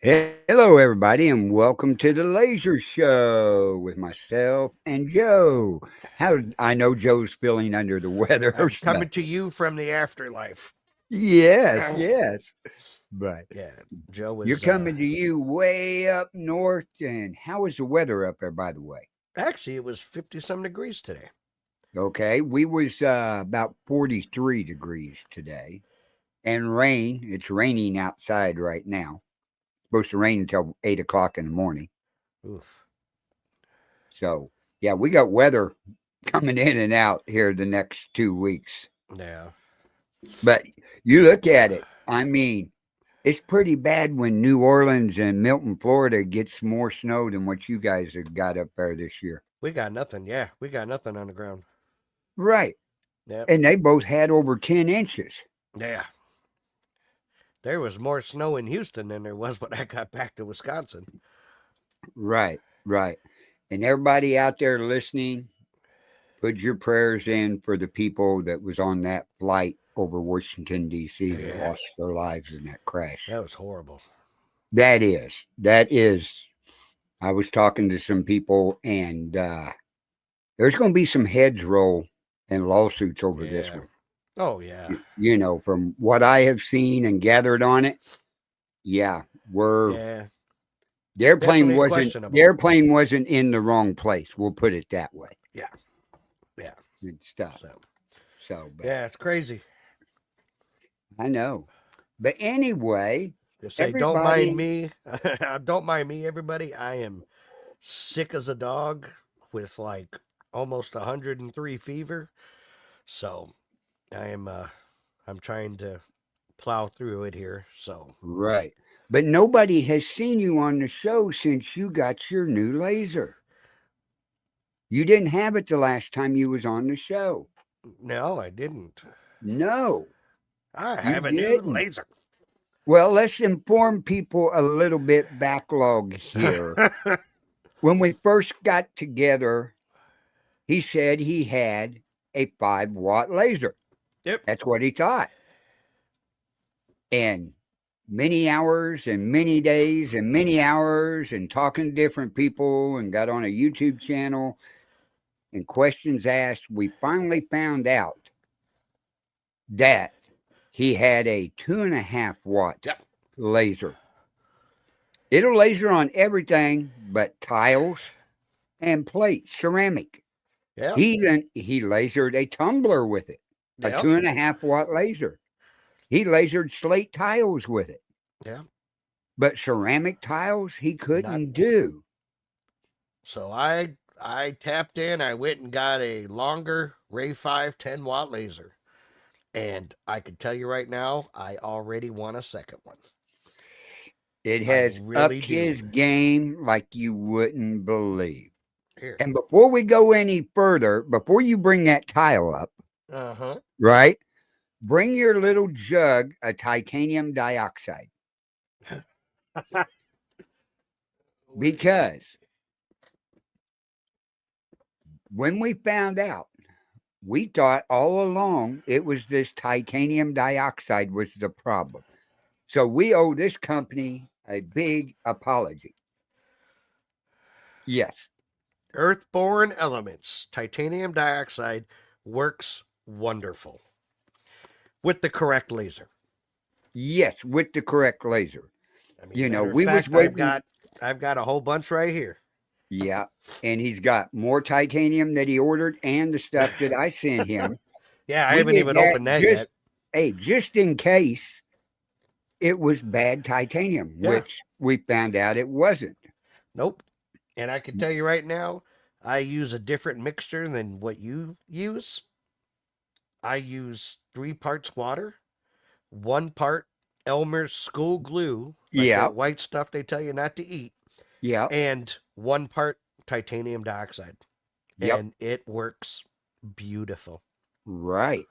Hello, everybody, and welcome to the Laser Show with myself and Joe. How I know Joe's feeling under the weather or I'm coming to something. you from the afterlife. Yes, yes. But Yeah, Joe you're was coming to you way up north. And how is the weather up there, by the way? actually it was 50 some degrees today. Okay, we was about 43 degrees today, and rain. It's raining outside right now. Supposed to rain until 8 o'clock in the morning. Oof. So yeah, we got weather coming in and out here the next 2 weeks. Yeah. But you look at it, I mean, it's pretty bad when New Orleans and Milton, Florida gets more snow than what you guys have got up there this year. We got nothing. Yeah, we got nothing on the ground. Right. Yep. And they both had over 10 inches. Yeah. There was more snow in Houston than there was when I got back to Wisconsin. Right, right. And everybody out there listening, put your prayers in for the people that was on that flight over Washington, D.C. that Yeah. lost their lives in that crash. That was horrible. That is. I was talking to some people, and there's going to be some heads roll and lawsuits over this Yeah. one. Oh yeah. From what I have seen and gathered on it, yeah, we're Yeah. their plane Definitely wasn't questionable. their plane wasn't in the wrong place. We'll put it that way Yeah. Yeah. and stuff. So So, but yeah, it's crazy. I know. But anyway, Just say don't mind everybody, me. Don't mind me, everybody. I am sick as a dog with like almost 103 fever. So I am I'm trying to plow through it here. So right? But nobody has seen you on the show since you got your new laser. You didn't have it the last time you was on the show. no, I didn't. No, I you have a new didn't. laser. Well, let's inform people a little bit backlog here. When we first got together, he said he had a 5-watt laser. Yep. That's what he thought. And many hours and many days and many hours and talking to different people and got on a YouTube channel and questions asked, we finally found out that he had a 2.5-watt Yep. laser. It'll laser on everything but tiles and plates, ceramic. Yep. He lasered a tumbler with it, a Yep. 2.5-watt laser. He lasered slate tiles with it, Yeah. but ceramic tiles he Not couldn't do. so I tapped in, I went and got a longer Ray 5 10-watt laser. And I can tell you right now, I already want a second one. It I has really upped do. his game like you wouldn't believe. Here. And before we go any further, before you bring that tile up, Uh-huh. right? Bring your little jug of titanium dioxide because when we found out, we thought all along it was this titanium dioxide was the problem. So we owe this company a big apology. Yes. Earthborn Elements titanium dioxide works wonderful with the correct laser. Yes, with the correct laser. I mean, matter of We was fact, I've waiting. got I've got a whole bunch right here. Yeah. And he's got more titanium that he ordered and the stuff that I sent him. Yeah, I We haven't did even that opened that yet. just in case it was bad titanium, Yeah. which we found out it wasn't. Nope. And I can tell you right now, I use a different mixture than what you use. I use 3 parts water, 1 part Elmer's school glue, like Yeah. that white stuff they tell you not to eat, Yeah. and 1 part titanium dioxide. Yep. And it works beautiful. Right.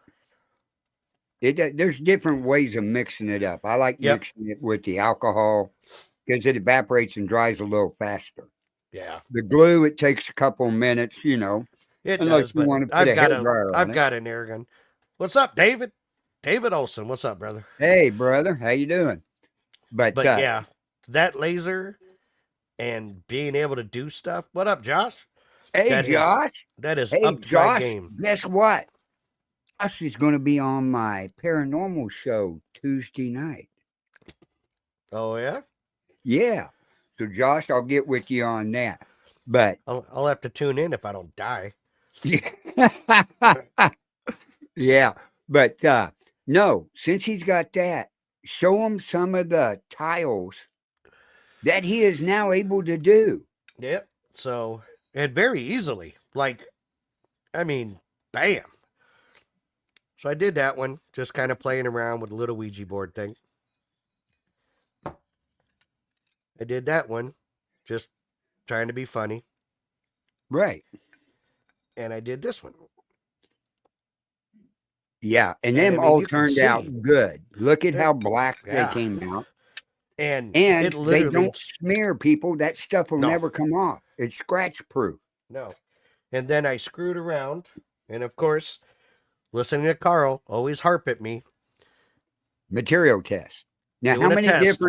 There's different ways of mixing it up. I like Yep. mixing it with the alcohol because it evaporates and dries a little faster. Yeah. The glue, it takes a couple minutes, It unless does, you but want to put a hair dryer on I've it. got an air gun. What's up, David? David Olson, what's up, brother? Hey, brother, how you doing? But But yeah, that laser and being able to do stuff. What up, Josh? Hey, That is Josh. that is Hey, upped my Josh. game. Guess what? Josh is going to be on my paranormal show Tuesday night. Oh yeah, Yeah. So, Josh, I'll get with you on that. But I'll have to tune in if I don't die. yeah. But no, since he's got that, show him some of the tiles that he is now able to do. Yep. So and very easily, like, I mean, bam. So I did that one, just kind of playing around with a little Ouija board thing. I did that one, just trying to be funny, Right. and I did this one. Yeah. And And I them mean, all you can turned out see, good. Look at they're- how black they yeah, came out. and And it they literally don't smear people. That stuff will no, never come off. It's scratch proof. no. And then I screwed around, and of course, listening to Carl always harp at me Material test. Now, doing a test.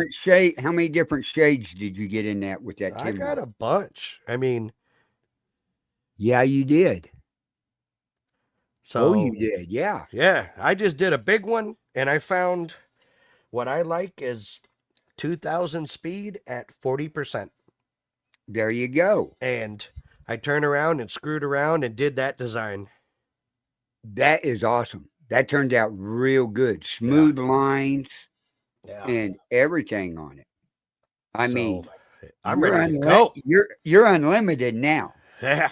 how many different shades did you get in that with that I got timber? a bunch. I mean, Yeah, you did. Oh, so you did. Yeah. yeah, I just did a big one, and I found what I like is 2,000 speed at 40%. There you go. And I turned around and screwed around and did that design. That is awesome. That turned out real good. Yeah. Smooth lines Yeah. and everything on it. I mean, So I'm ready to go. You're unlimited now. Yeah.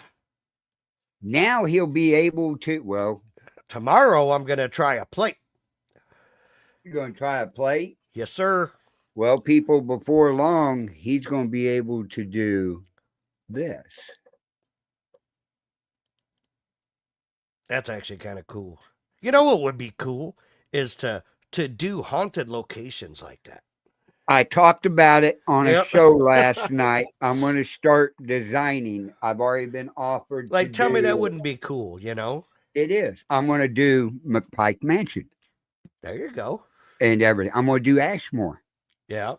Now he'll be able to. Well, Tomorrow I'm gonna try a plate. you're going to try a plate. Yes, sir. Well, people, before long, he's going to be able to do this. That's actually kind of cool. You know what would be cool is to do haunted locations like that. I talked about it on a Yep. show last night. I'm going to start designing. I've already been offered. Like, tell me that wouldn't be cool, you know? It is. I'm going to do McPike Mansion There you go. and everything. I'm going to do Ashmore. Yeah.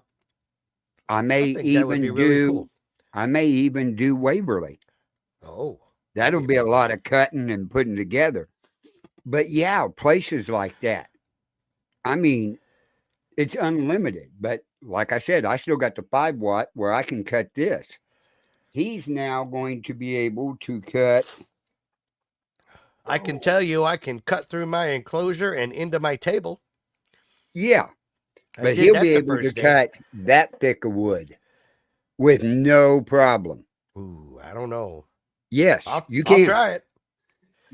I may think that would be even really do. cool. I may even do Waverly. Oh. That'll that'd be a lot of cutting and putting together. But yeah, places like that. I mean, it's unlimited. But like I said, I still got the 5 watt where I can cut this. He's now going to be able to cut. I can tell you I can cut through my enclosure and into my table. Yeah, I but did he'll that be the able to first day. cut that thick of wood with no problem. Ooh, I don't know. Yes, I'll can. try it.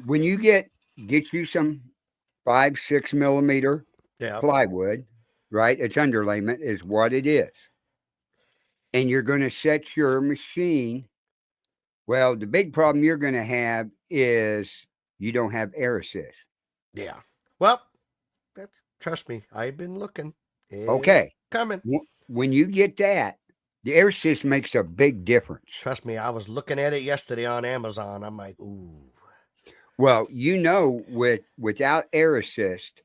When you get you some 5-6 millimeter Yeah. plywood, right? It's underlayment is what it is. And you're going to set your machine. Well, the big problem you're going to have is you don't have air assist. Yeah. Well, trust me, I've been looking. It's Okay. coming. When you get that, the air assist makes a big difference. Trust me, I was looking at it yesterday on Amazon. I'm like, ooh. Well, without air assist,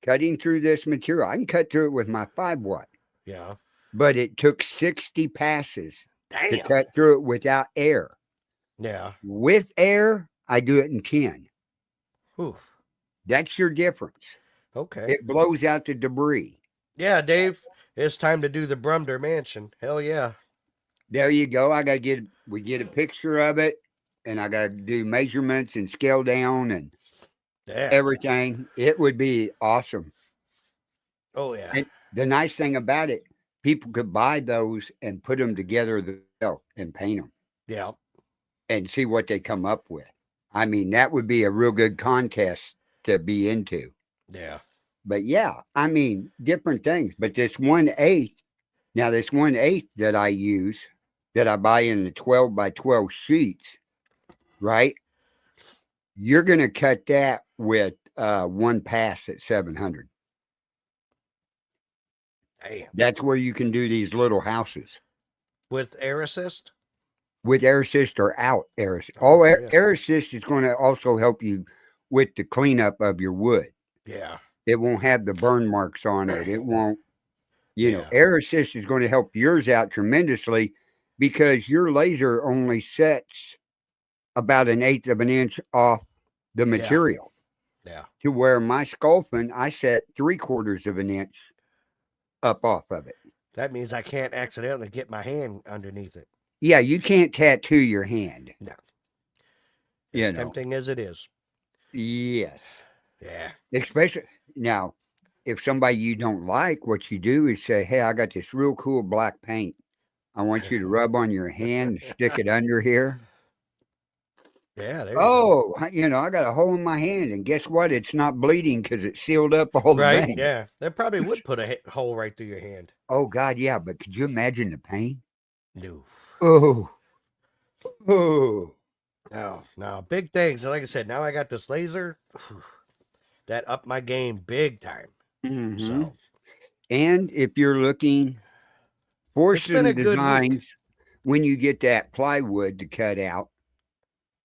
cutting through this material, I can cut through it with my 5 watt. Yeah. But it took 60 passes to Damn. cut through it without air. Yeah. With air, I do it in 10. Ooh. That's your difference. Okay. It blows out the debris. Yeah, Dave, it's time to do the Brumder Mansion. Hell yeah. There you go. We get a picture of it, and I got to do measurements and scale down and Yeah. everything. It would be awesome. Oh yeah. And the nice thing about it, people could buy those and put them together themselves and paint them Yeah. and see what they come up with. I mean, that would be a real good contest to be into. Yeah. But yeah, I mean, different things. But this 1/8, now this 1/8 that I use, that I buy in the 12 by 12 sheets, right? You're going to cut that with one pass at 700. Damn. That's where you can do these little houses With air assist? with air assist or out air assist. Oh, yeah. Air assist is going to also help you with the cleanup of your wood. Yeah. It won't have the burn marks on it. It won't. Yeah. Air assist is going to help yours out tremendously because your laser only sets about an eighth of an inch off the Yeah. material. Yeah. To where my sculpin, I set 3/4 of an inch up off of it. That means I can't accidentally get my hand underneath it. Yeah, you can't tattoo your hand. No. As You know. tempting as it is. Yes. Yeah. Especially now, if somebody you don't like, what you do is say, "Hey, I got this real cool black paint. I want you to rub on your hand and stick it under here." Yeah, there you go. Oh, I got a hole in my hand, and guess what? It's not bleeding because it sealed up all the Right? veins. Yeah. That probably would put a hole right through your hand. Oh God, yeah, but could you imagine the pain? No. Oh, oh. No. No. Big things. And like I said, now I got this laser. That upped my game big time. Mm-hmm. So And if you're looking for it's been a some good week. designs, when you get that plywood to cut out,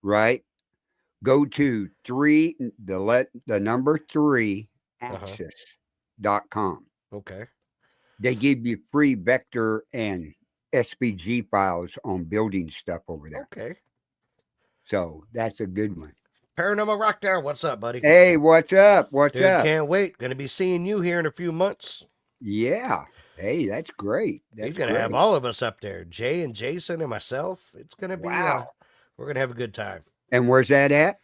right? Go to the number 3 Uh-huh. axis.com. Okay. They give you free vector and SVG files on building stuff over there. Okay. So that's a good one. Paranormal Rockdown, what's up, buddy? Hey, what's up? What's Dude, up? can't wait. Gonna be seeing you here in a few months. Yeah. Hey, that's great. He's That's gonna have great. all of us up there. Jay and Jason and myself. It's gonna be Wow. we're gonna have a good time. And where's that at?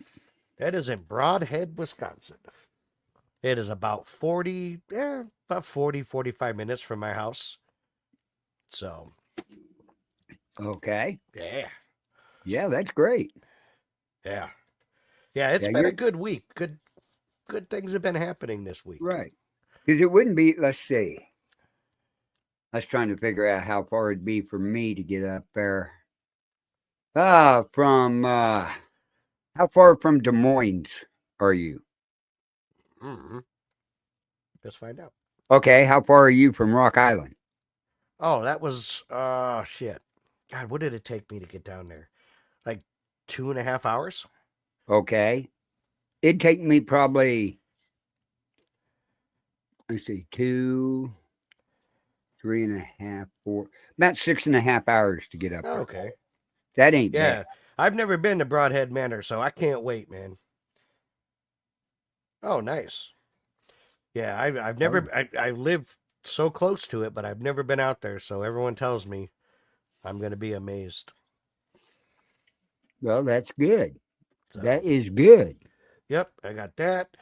That is in Broadhead, Wisconsin. It is about 45 minutes from my house. So Okay. yeah. Yeah, that's great. Yeah. Yeah, it's Yeah, been a you're good week. Good things have been happening this week. right. Because it wouldn't be, let's see. I was trying to figure out how far it'd be for me to get up there. How far from Des Moines are you? Mm-hmm. Let's find out. Okay, how far are you from Rock Island? Oh, that was shit. God, what did it take me to get down there? Like 2.5 hours? Okay. It'd take me probably, let's see, 2, 3.5, 4, about 6.5 hours to get up Oh, there. okay. That ain't Yeah. bad. I've never been to Broadhead Manor, so I can't wait, man. Oh, nice. Yeah, I've Oh, never I live so close to it, but I've never been out there, so everyone tells me I'm gonna be amazed. well, that's good. That So is good. yep, I got that.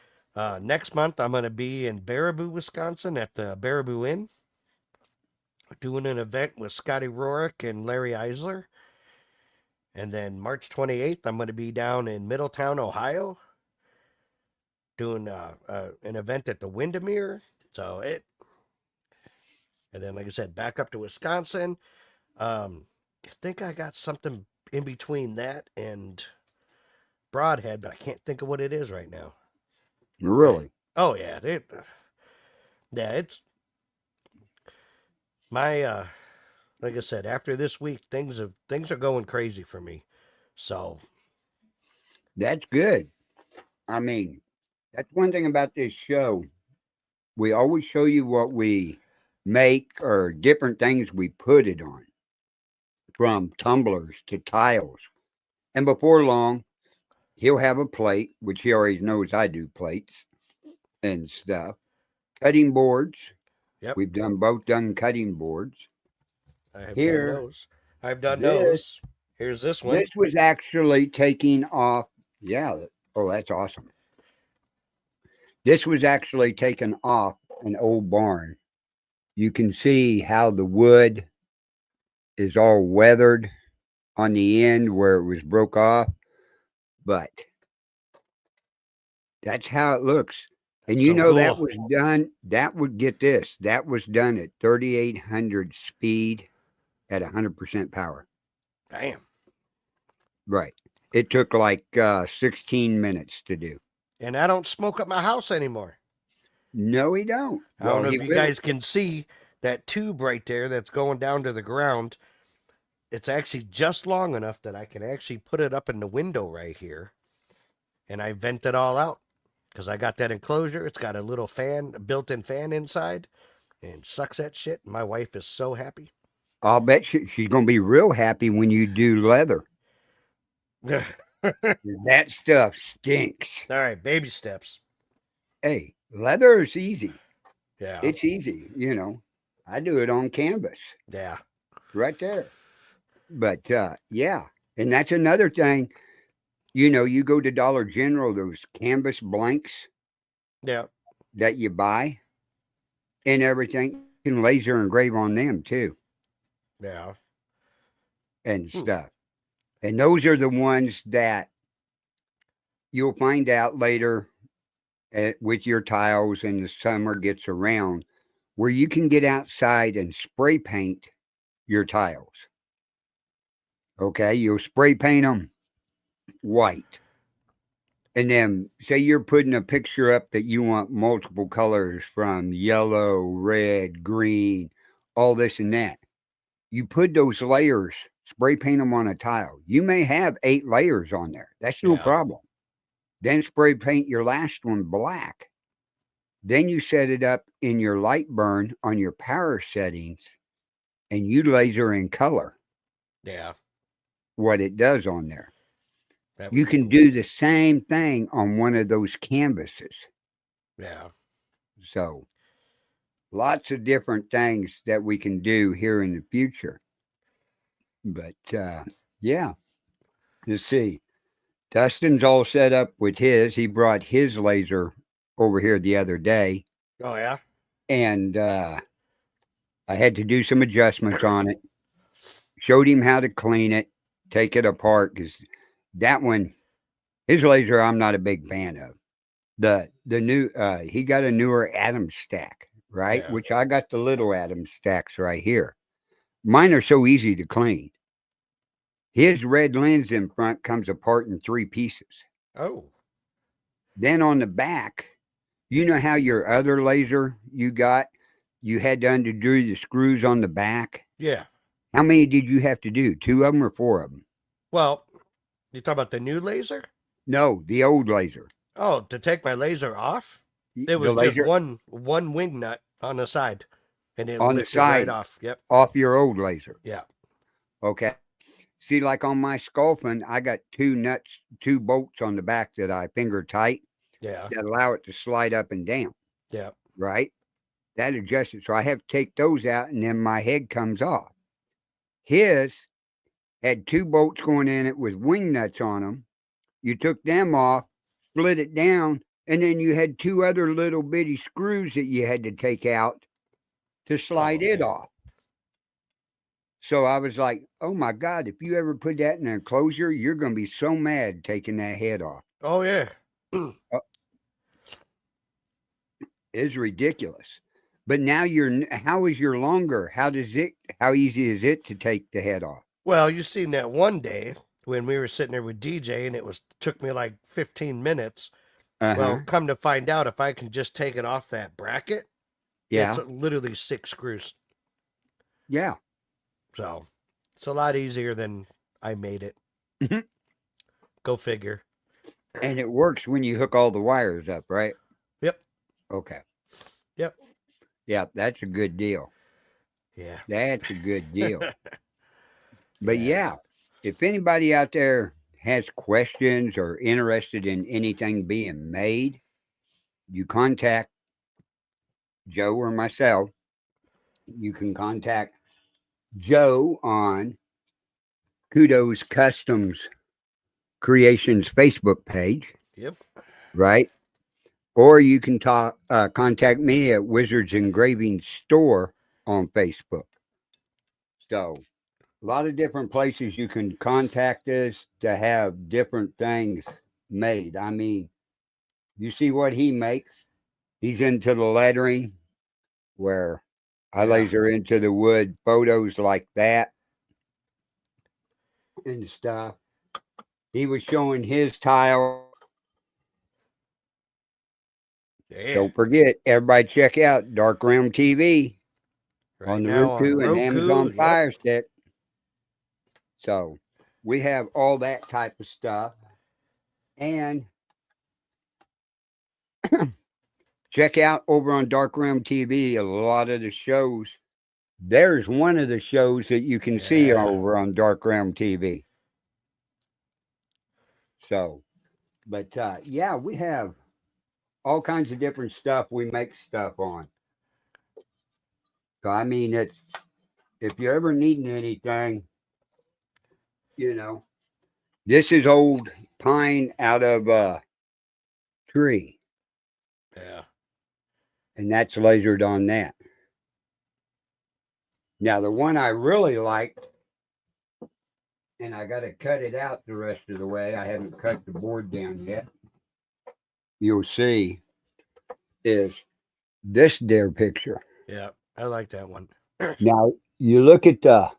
Next month I'm gonna be in Baraboo, Wisconsin at the Baraboo Inn, doing an event with Scotty Rorick and Larry Eisler. And then March 28th, I'm going to be down in Middletown, Ohio, doing an event at the Windermere. And then, like I said, back up to Wisconsin. I think I got something in between that and Broadhead, but I can't think of what it is right now. Really? Oh yeah, yeah, it's my like I said, after this week, things are going crazy for me. So That's good. I mean, that's one thing about this show. We always show you what we make or different things we put it on, from tumblers to tiles. And before long, he'll have a plate, which he already knows I do plates and stuff. Cutting boards. yep, We've both done cutting boards. I have done Here, those. I've done this those. Here's this one. this was actually taking off. Yeah. Oh, that's awesome. This was actually taken off an old barn. You can see how the wood is all weathered on the end where it was broke off, but that's how it looks. And That's so that cool. was done, that would get this, that was done at 3,800 speed at 100% power. Damn. Right. It took like 16 minutes to do. And I don't smoke up my house anymore. No, he don't. I don't Well, know he if you will. guys can see that tube right there that's going down to the ground. It's actually just long enough that I can actually put it up in the window right here. And I vent it all out because I got that enclosure. It's got a little fan, a built-in fan inside. and sucks at shit. My wife is so happy. I'll bet she's going to be real happy when you do leather. All That stuff stinks. right, baby steps. Hey, leather is easy. Yeah, It's easy, I do it on canvas yeah, right there. But yeah, and that's another thing. You go to Dollar General, those canvas blanks yeah, that you buy and everything, you can laser engrave on them too yeah. and Hmm. stuff. And those are the ones that you'll find out later with your tiles and the summer gets around where you can get outside and spray paint your tiles. Okay, you'll spray paint them white. And then say you're putting a picture up that you want multiple colors from yellow, red, green, all this and that. You put those layers, spray paint them on a tile. You may have 8 layers on there. That's no Yeah, problem. Then spray paint your last one black. Then you set it up in your light burn on your power settings and you laser in color yeah. what it does on there. That would You be can cool. do the same thing on one of those canvases. Yeah. So, lots of different things that we can do here in the future. But yeah, let's see. Dustin's all set up with his. He brought his laser over here the other day, Oh yeah. and I had to do some adjustments on it. Showed him how to clean it, take it apart because that one, his laser, I'm not a big fan of. The new he got a newer atom stack, right? Yeah. Which I got the little atom stacks right here. Mine are so easy to clean. His red lens in front comes apart in 3 pieces. Oh. Then on the back, you know how your other laser you had to undo the screws on the back? Yeah. How many did you have to do? 2 of them or 4 of them? Well, you talk about the new laser? No, the old laser. Oh, to take my laser off? It The was just laser one wing nut on the side, and it on the lifted right side off. Yep. off your old laser. Yeah. Okay. See, like on my Sculpin, I got 2 nuts, 2 bolts on the back that I finger tight Yeah. that allow it to slide up and down, Yeah. right? That adjusts it. So I have to take those out and then my head comes off. His had 2 bolts going in it with wing nuts on them. You took them off, split it down, and then you had 2 other little bitty screws that you had to take out to Oh slide it man. off. So I was like, oh my God, if you ever put that in an enclosure, you're going to be so mad taking that head off. Oh yeah. Uh, It's ridiculous. But now how is your longer? How easy is it to take the head off? Well, you seen that one day when we were sitting there with DJ, and took me like 15 minutes. Uh Well, huh. come to find out, if I can just take it off that bracket, it's Yeah. literally 6 screws. Yeah. So it's a lot easier than I made it. Go figure. And it works when you hook all the wires up, right? Yep. Okay. Yep. Yeah, that's a good deal. Yeah. That's a good deal. But Yeah. yeah, if anybody out there has questions or interested in anything being made, you contact Joe or myself. You can contact Joe on Kudos Customs Creations Facebook page, Yep. right? Or you can contact me at Wizards Engraving Store on Facebook. So, a lot of different places you can contact us to have different things made. I mean, you see what he makes. He's into the lettering, where I Yeah. laser into the wood photos like that and stuff. He was showing his tile. Yeah. Don't forget, everybody check out Dark Realm TV Right on the now on Roku and Roku. Amazon Yep. Fire Stick. So we have all that type of stuff. And check out over on Dark Realm TV a lot of the shows. There's one of the shows that you can see Yeah. over on Dark Realm TV. So, but yeah, we have all kinds of different stuff we make stuff on. So I mean, it's if you're ever needing anything, you know, this is old pine out of a tree, Yeah. and that's lasered on that. Now, the one I really like, and I got to cut it out the rest of the way. I haven't cut the board down yet. You'll see is this deer picture. Yeah. I like that one. Now, you look at the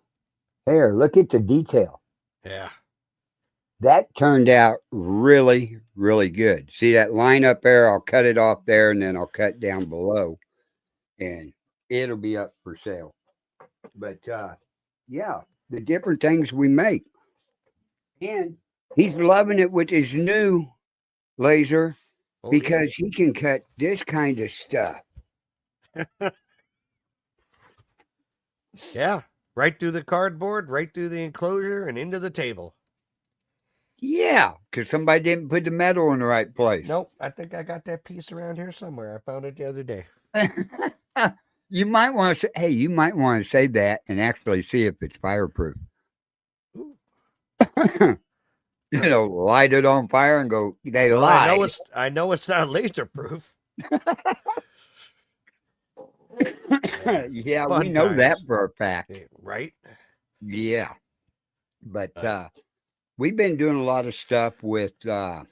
hair, look at the detail. Yeah. That turned out really, really good. See that line up there? I'll cut it off there and then I'll cut down below and it'll be up for sale. But yeah, the different things we make. And he's loving it with his new laser Oh yeah. because he can cut this kind of stuff. Yeah. Right through the cardboard, right through the enclosure, and into the table. Yeah, because somebody didn't put the metal in the right place. Nope. I think I got that piece around here somewhere. I found it the other day. You might want to say, hey, you might want to save that and actually see if it's fireproof. Ooh. Light it on fire and go, they Well, lied. I know it's not laser proof. Yeah, we Fun know that times. for a fact. Right? Yeah. But we've been doing a lot of stuff with the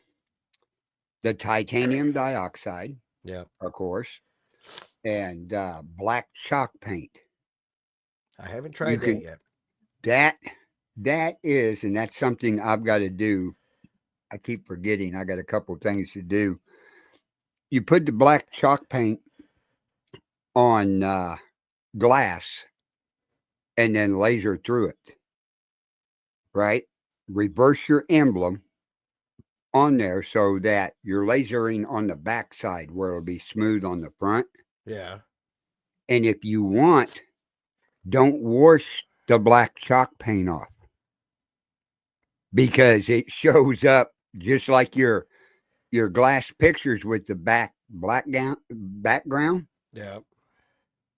titanium dioxide, Yeah. of course, and black chalk paint. I haven't tried that yet. That is, and that's something I've got to do. I keep forgetting. I got a couple things to do. You put the black chalk paint on glass and then laser through it, right? Reverse your emblem on there so that you're lasering on the back side where it'll be smooth on the front. Yeah. And if you want, don't wash the black chalk paint off because it shows up just like your glass pictures with the background. Yeah.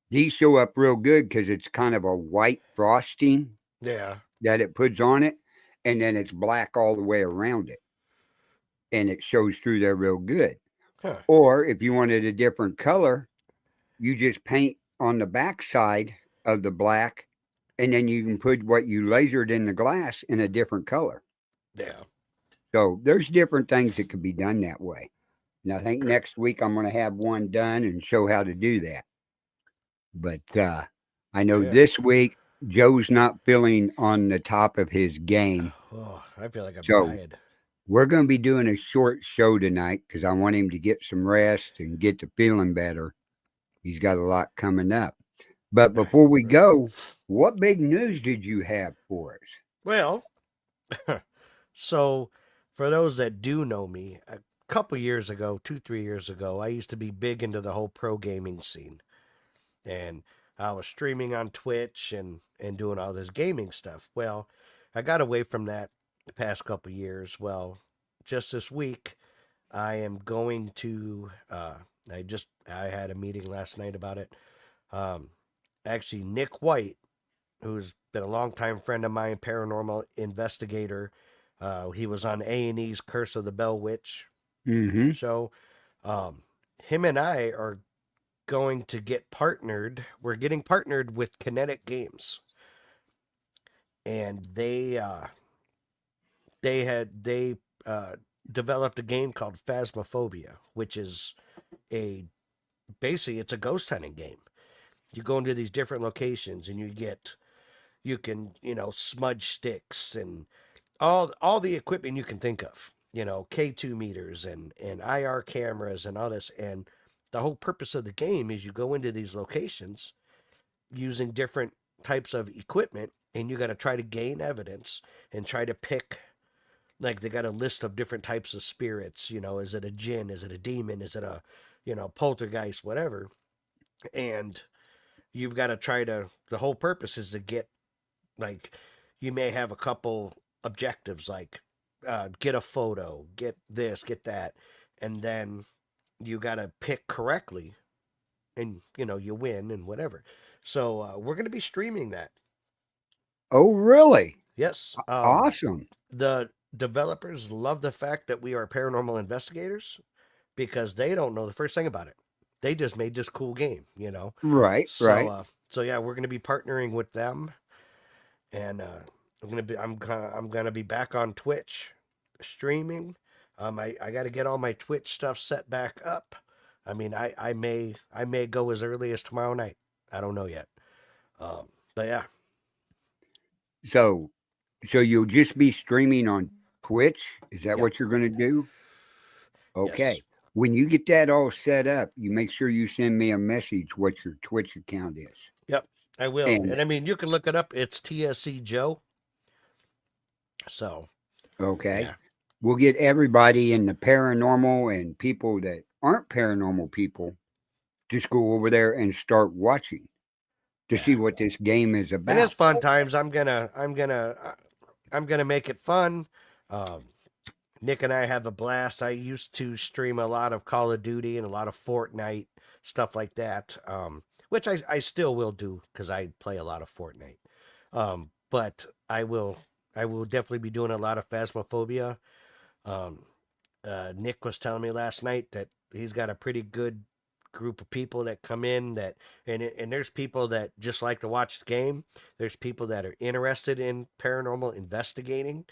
These show up real good because it's kind of a white frosting Yeah. that it puts on it, and then it's black all the way around it, and it shows through there real good. Huh. Or if you wanted a different color, you just paint on the back side of the black, and then you can put what you lasered in the glass in a different color. Yeah. So there's different things that could be done that way. And I think next week I'm going to have one done and show how to do that. But I know Yeah. this week Joe's not feeling on the top of his game. Oh, I feel like I'm So dying. we're going to be doing a short show tonight because I want him to get some rest and get to feeling better. He's got a lot coming up. But before we go, what big news did you have for us? Well, so for those that do know me, a couple years ago, 2, 3 years ago, I used to be big into the whole pro gaming scene. And I was streaming on Twitch and doing all this gaming stuff. Well, I got away from that the past couple years. Well, just this week, I am going to. I had a meeting last night about it. Actually, Nick White, who's been a longtime friend of mine, paranormal investigator. He was on A&E's Curse of the Bell Witch Mm-hmm. show. Him and I are going to get partnered. We're getting partnered with Kinetic Games, and they developed a game called Phasmophobia, which is basically it's a ghost hunting game. You go into these different locations and you can smudge sticks and all the equipment you can think of. K2 meters and IR cameras and all this. And the whole purpose of the game is you go into these locations using different types of equipment, and you got to try to gain evidence and try to pick. Like they got a list of different types of spirits. Is it a jinn? Is it a demon? Is it a poltergeist, whatever. And you've got to try to, the whole purpose is to get, like, you may have a couple objectives, like get a photo, get this, get that. And then you got to pick correctly and, you win and whatever. So we're going to be streaming that. Oh, really? Yes. Awesome. The developers love the fact that we are paranormal investigators because they don't know the first thing about it. They just made this cool game. Right, So, right. so yeah, we're going to be partnering with them, and I'm gonna be back on Twitch, streaming. I got to get all my Twitch stuff set back up. I mean, I may go as early as tomorrow night. I don't know yet. But yeah, So, so you'll just be streaming on Twitch? Is that yep, what you're going to do? yes, Okay. When you get that all set up, you make sure you send me a message what your Twitch account is. yep, I will. And And I mean, you can look it up. It's TSC Joe. So okay, yeah, we'll get everybody in the paranormal and people that aren't paranormal people just go over there and start watching to yeah. see what this game is And it's about. fun times. I'm gonna make it fun. Um, Nick and I have a blast. I used to stream a lot of Call of Duty and a lot of Fortnite stuff like that, which I still will do because I play a lot of Fortnite. But I will definitely be doing a lot of Phasmophobia. Um, Nick was telling me last night that he's got a pretty good group of people that come in and there's people that just like to watch the game. There's people that are interested in paranormal investigating.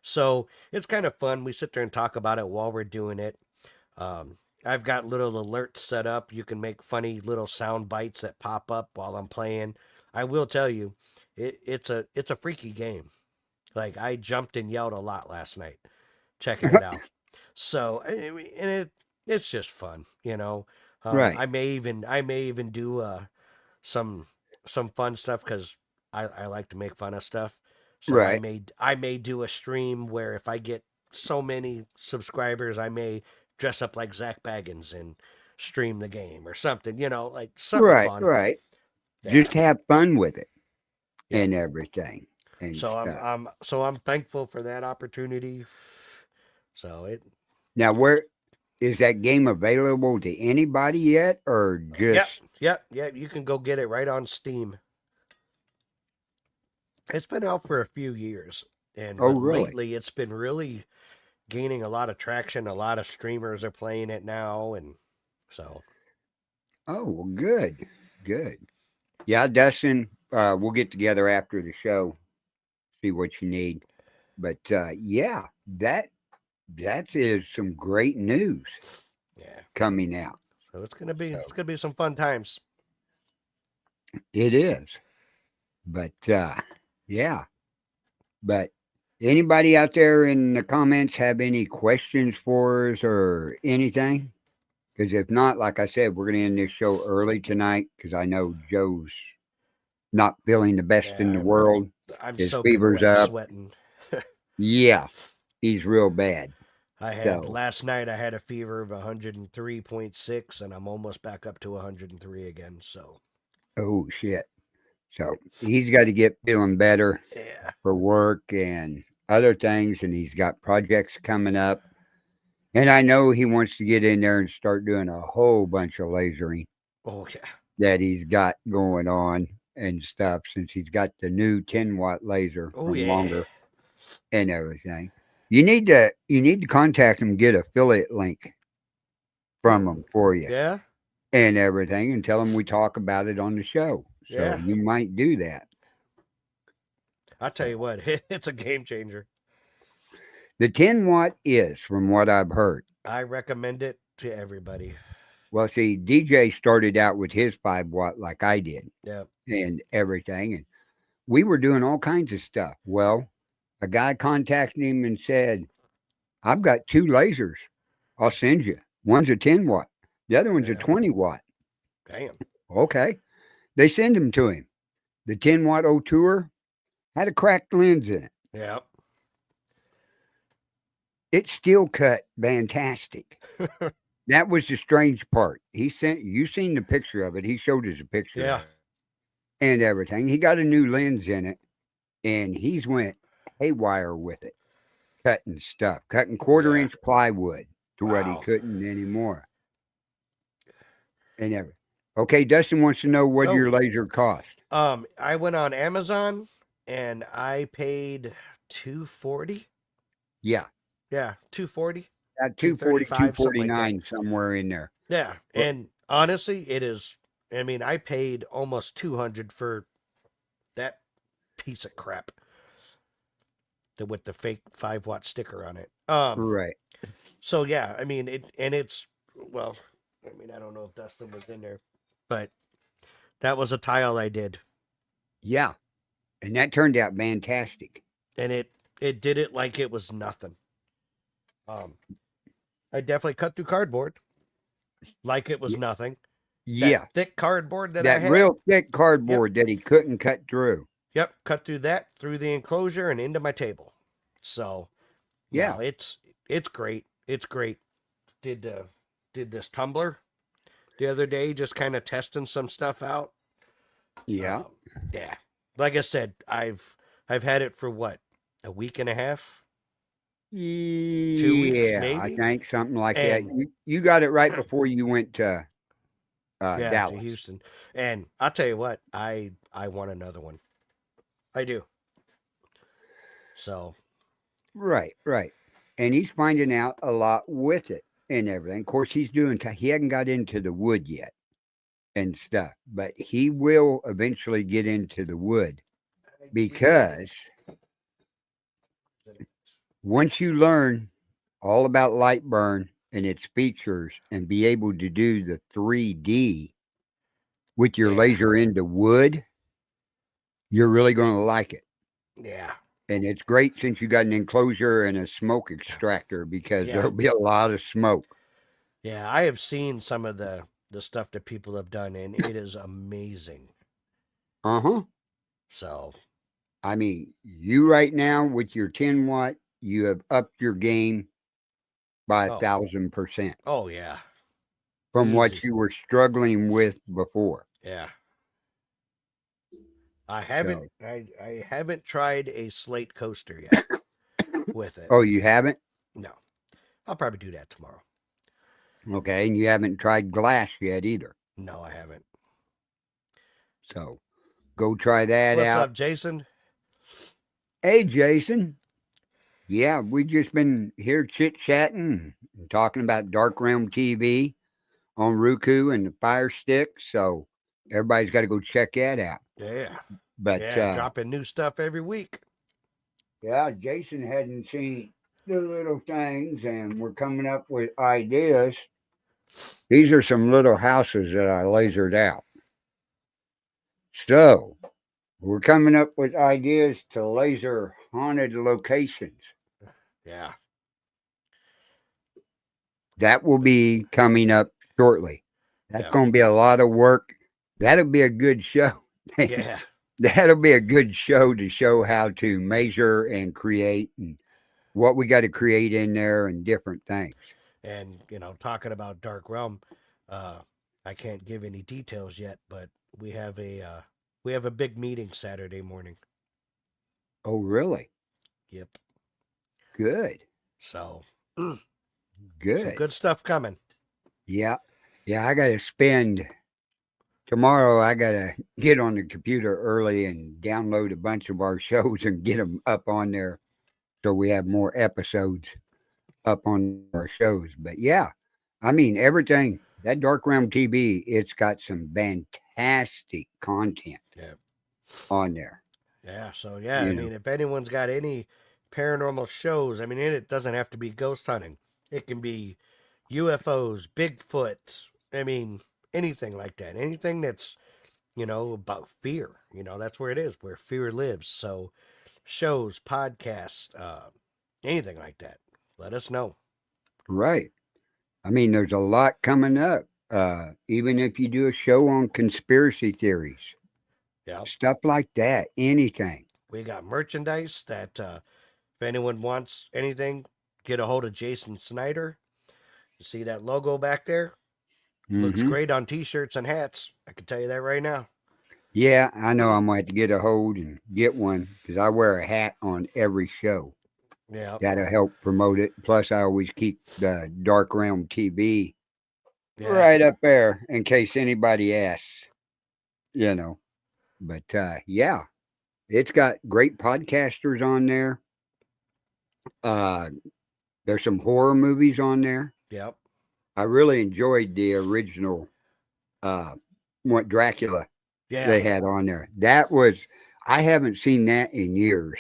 So it's kind of fun. We sit there and talk about it while we're doing it. Um, I've got little alerts set up. You can make funny little sound bites that pop up while I'm playing. I will tell you, it's a freaky game. Like I jumped and yelled a lot last night checking it out. So and it's just fun. Right, I may even do some some fun stuff because I like to make fun of stuff. So I right, may I may do a stream where if I get so many subscribers, I may dress up like Zach Baggins and stream the game or something. Like something right, fun. right. Yeah, Just have fun with it yeah. and everything and So I'm stuff. I'm so I'm thankful for that opportunity. So it Now, where is that game available to anybody yet, or Yep, just? yep, yep. You can go get it right on Steam. It's been out for a few years, and Oh, but really? lately it's been really gaining a lot of traction. A lot of streamers are playing it now, and so Oh, well, good, good. Yeah, Dustin, we'll get together after the show, see what you need. But yeah, that is some great news yeah. coming out. So it's gonna be So it's gonna be some fun times. it is. But yeah, but anybody out there in the comments have any questions for us or anything? Because if not, like I said, we're going to end this show early tonight because I know Joe's not feeling the best in Yeah, the I'm world. I'm His soaking fever's wet, up. sweating. Yeah, he's real bad. I had So, last night. I had a fever of 103.6, and I'm almost back up to 103 again. So oh shit. So he's got to get feeling better yeah. for work and other things. And he's got projects coming up. And I know he wants to get in there and start doing a whole bunch of lasering Oh yeah. that he's got going on and stuff since he's got the new 10-watt laser Oh from yeah. Longer and everything. You need to contact him, get affiliate link from him for you Yeah. and everything, and tell him we talk about it on the show. So Yeah. you might do that. I tell you So what, it's a game changer. the 10-watt is, from what I've heard. I recommend it to everybody. Well, see, DJ started out with his 5-watt like I did Yeah. and everything, and we were doing all kinds of stuff. Well, a guy contacted him and said, "I've got two lasers. I'll send you. One's a 10-watt, the other one's a Yeah. 20-watt." Damn. Okay. They send them to him. The 10-watt O2er had a cracked lens in it. Yeah. It still cut fantastic. that was the strange part. He sent you seen the picture of it. He showed us a picture of Yeah. it and everything. He got a new lens in it, and he's went haywire with it, cutting stuff, cutting Yeah. 1/4 inch plywood to what he Wow. couldn't anymore, and everything. Okay, Dustin wants to know what Oh, your laser cost. I went on Amazon and I paid 240. Yeah, Yeah, 240, at two 240, thirty two five, something forty like that. nine, somewhere in there. Yeah, But and honestly, it is. I mean, I paid almost 200 for that piece of crap with the fake 5-watt sticker on it. right, So yeah, I mean it, and it's well, I mean I don't know if Dustin was in there, but that was a tile I did, yeah, and that turned out fantastic. and it did it like it was nothing. Um, I definitely cut through cardboard like it was Y- nothing. That Yeah, thick cardboard that I that had, real thick yep, cardboard that he couldn't cut through. yep, cut through that, through the enclosure and into my table. So Yeah, no, it's great. It's great. Did did this tumbler the other day, just kind of testing some stuff out. yeah. Um, yeah, like I said, I've had it for what, a week and a half, 2 weeks Yeah, I maybe, think something like that. and You got it right before you went to yeah, to Dallas. Houston. And I'll tell you what, I want another one. I do. So Right, right. And he's finding out a lot with it and everything. Of course, he's doing, he hadn't got into the wood yet and stuff, but he will eventually get into the wood because once you learn all about light burn and its features and be able to do the 3D with your yeah, laser into wood, you're really going to like it. yeah, And it's great since you got an enclosure and a smoke extractor because yeah, there'll be a lot of smoke. yeah. I have seen some of the stuff that people have done, and it is amazing. Uh huh. So I mean, you right now with your 10 watt, you have upped your game by a oh 1,000% oh yeah, from what easy. you were struggling with before. Yeah. So, I haven't tried a slate coaster yet with it. oh, you haven't? No. I'll probably do that tomorrow. Okay. And you haven't tried glass yet either. No, I haven't. So, go try that What's out. up, Jason? Hey, Jason. Yeah, we just been here chit chatting and talking about Dark Realm TV on Roku and the Fire Stick. So, everybody's got to go check that out. Yeah. But, Yeah, dropping new stuff every week. yeah, Jason hadn't seen the little things, and we're coming up with ideas. These are some little houses that I lasered out. So we're coming up with ideas to laser haunted locations. Yeah. That will be coming up shortly. That's Yeah. going to be a lot of work. That'll be a good show. Yeah. That'll be a good show to show how to measure and create and what we got to create in there and different things. And, talking about Dark Realm, uh, I can't give any details yet, but we have a big meeting Saturday morning. Oh, really? Yep. Good. So some Good. good stuff coming. Yeah. Yeah. I got to spend tomorrow. I got to get on the computer early and download a bunch of our shows and get them up on there so we have more episodes up on our shows. But yeah, I mean, everything that Dark Realm TV, it's got some fantastic content Yeah. on there. Yeah. So yeah, I You know, mean, if anyone's got any paranormal shows, I mean, it doesn't have to be ghost hunting. It can be UFOs, Bigfoot. I mean, anything like that. Anything that's, about fear. That's where it is, where fear lives. So shows, podcasts, anything like that. Let us know. right. I mean, there's a lot coming up. Even if you do a show on conspiracy theories, Yeah. stuff like that, anything. We got merchandise that if anyone wants anything, get a hold of Jason Snyder. You see that logo back there? Looks Hmm. great on t-shirts and hats. I can tell you that right now. Yeah, I know I'm going to have to get a hold and get one because I wear a hat on every show. Yeah. That'll help promote it. Plus, I always keep the Dark Realm TV Yeah. right up there in case anybody asks, you know. But yeah, it's got great podcasters on there. Uh, there's some horror movies on there. Yep. I really enjoyed the original uh, what Dracula Yeah. they had on there. That was I haven't seen that in years.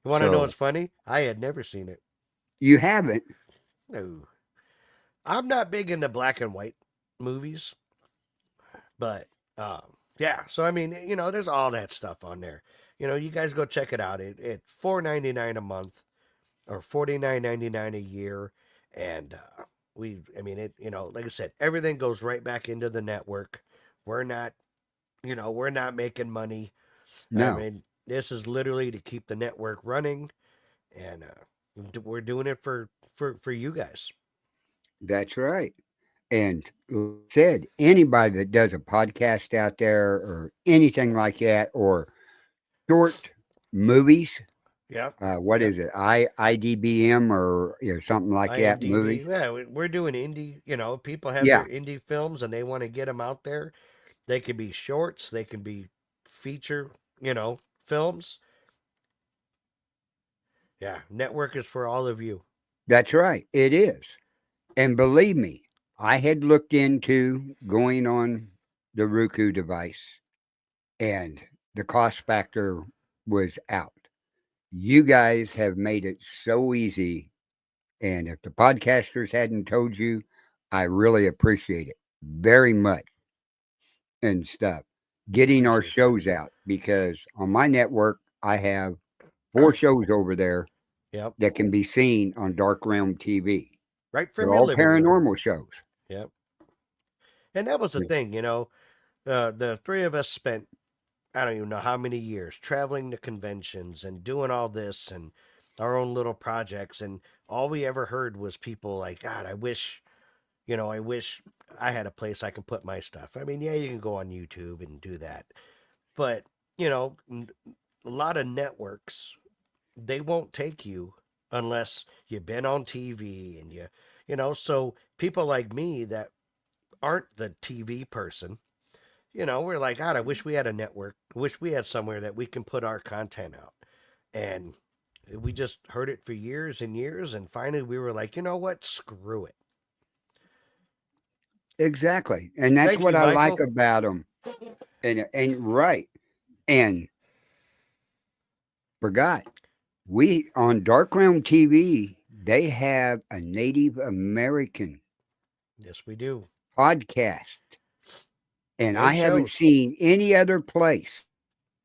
You want to know So what's funny? I had never seen it. you haven't? No. I'm not big into black and white movies, but yeah. So I mean, there's all that stuff on there. You guys go check it out. It's $4.99 a month or $49.99 a year, and I mean, like I said, everything goes right back into the network. We're not, we're not making money. I No, mean, this is literally to keep the network running, and we're doing it for you guys. that's right. And like I said, anybody that does a podcast out there or anything like that, or short movies, Yep. what Yep. is it? IDBM or something like that. IMDb. Movies. Yeah, we're doing indie. People have Yeah, their indie films and they want to get them out there. They can be shorts, they can be feature, films. Yeah, network is for all of you. that's right. It is. And believe me, I had looked into going on the Roku device, and the cost factor was out. You guys have made it so easy. And if the podcasters hadn't told you, I really appreciate it very much and stuff. Getting our Appreciate that. shows out because on my network, I have four shows over there Yep. that can be seen on Dark Realm TV. Right They're from your all living room. paranormal shows. Yep. And that was the Yeah. thing, the three of us spent, I don't even know how many years traveling to conventions and doing all this and our own little projects. And all we ever heard was people like, God, I wish I had a place I can put my stuff. I mean, yeah, you can go on YouTube and do that. But, you know, a lot of networks, they won't take you unless you've been on TV and so people like me that aren't the TV person, we're like, God, I wish we had a network. I wish we had somewhere that we can put our content out. And we just heard it for years and years. And finally we were like, you know what? Screw it. Exactly. And that's Thank what you, I like Michael. about them. And right. And forgot, we on Dark Realm TV, they have a Native American Yes, we do. podcast. And I Great haven't shows. seen any other place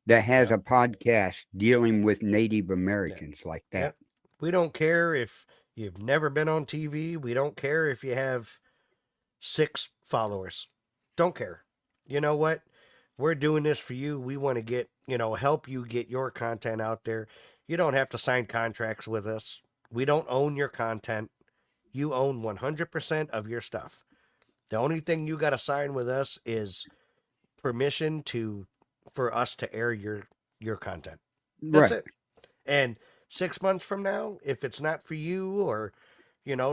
that has Yep. a podcast dealing with Native Yep. Americans like that. Yep. We don't care if you've never been on TV. We don't care if you have 6 followers. Don't care. You know what? We're doing this for you. We want to help you get your content out there. You don't have to sign contracts with us. We don't own your content. You own 100% of your stuff. The only thing you got to sign with us is permission to for us to air your content. That's Right. it. And 6 months from now, if it's not for you or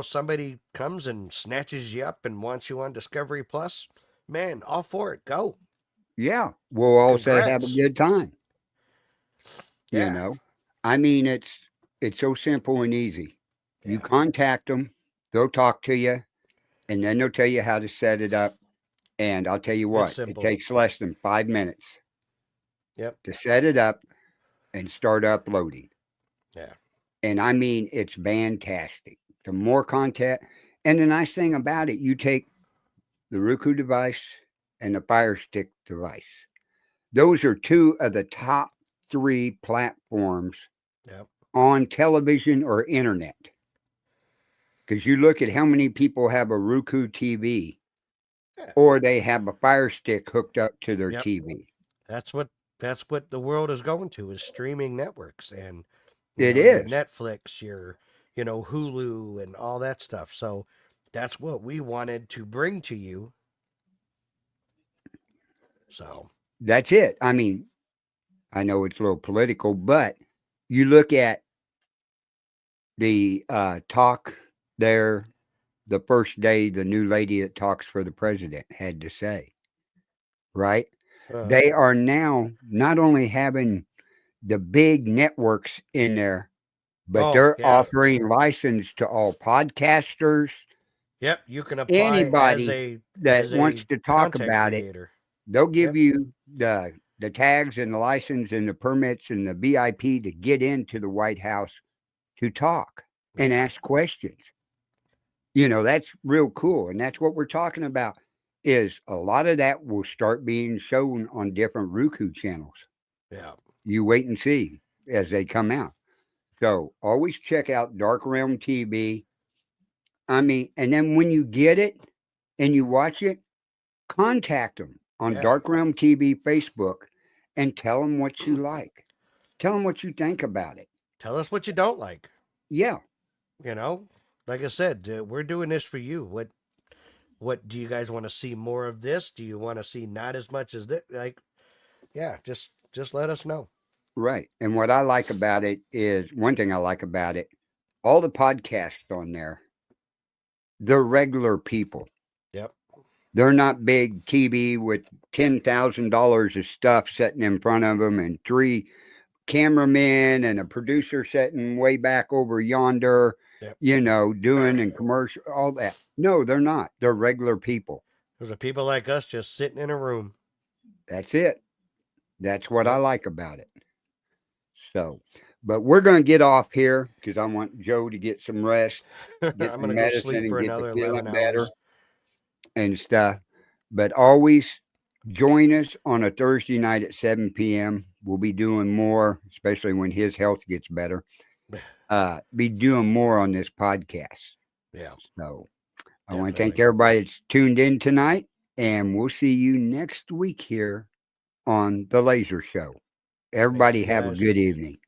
somebody comes and snatches you up and wants you on Discovery Plus, man, all for it. Go. Yeah. We'll all say have a Congrats. good you Yeah. know. I mean, it's so simple and easy. You Yeah. contact them, they'll talk to you, and then they'll tell you how to set it up. And I'll tell you It's what, it simple. takes less than 5 minutes Yep. to set it up and start uploading. Yeah. And I mean, it's fantastic. The more content, and the nice thing about it, you take the Roku device and the Fire Stick device. Those are two of the top three platforms Yep. on television or internet. Because you look at how many people have a Roku TV Yeah. or they have a Fire Stick hooked up to their Yep. TV. That's what the world is going to is streaming networks and It your is. Netflix, your Hulu and all that stuff. So that's what we wanted to bring to you. So, That's it. I mean, I know it's a little political, but you look at the talk there the first day the new lady that talks for the president had to say, right? uh, They are now not only having the big networks in there, but oh, they're yeah. offering license to all podcasters, Yep, you can apply anybody that as wants a to talk content about it. creator. They'll give Yep. you the tags and the license and the permits and the VIP to get into the White House to talk and Yeah. ask questions. That's real cool. And that's what we're talking about is a lot of that will start being shown on different Roku channels. Yeah. You wait and see as they come out. So always check out Dark Realm TV. I mean, and then when you get it and you watch it, contact them on Yeah. Dark Realm TV Facebook and tell them what you like. Tell them what you think about it. Tell us what you don't like. Yeah, You know, like I said, we're doing this for you. What do you guys want to see more of this? Do you want to see not as much as this? Like, yeah, just let us know. right. And what I like about it is one thing I like about it, all the podcasts on there, they're regular people. Yep. They're not big TV with $10,000 of stuff sitting in front of them and three cameramen and a producer sitting way back over yonder, Yep. doing and commercial, all that. No, they're not. They're regular people. Those are people like us just sitting in a room. That's it. That's what I Yep. like about it. So, but we're going to get off here because I want Joe to get some rest, get I'm some gonna go medicine, sleep and for get to another feeling 11 hours. better and stuff. But always join us on a Thursday night at 7 p.m. We'll be doing more, especially when his health gets better. Be doing more on this podcast. Yeah, So I want to thank definitely. everybody that's tuned in tonight, and we'll see you next week here on The Laser Show. Thank Everybody you have a guys. good evening.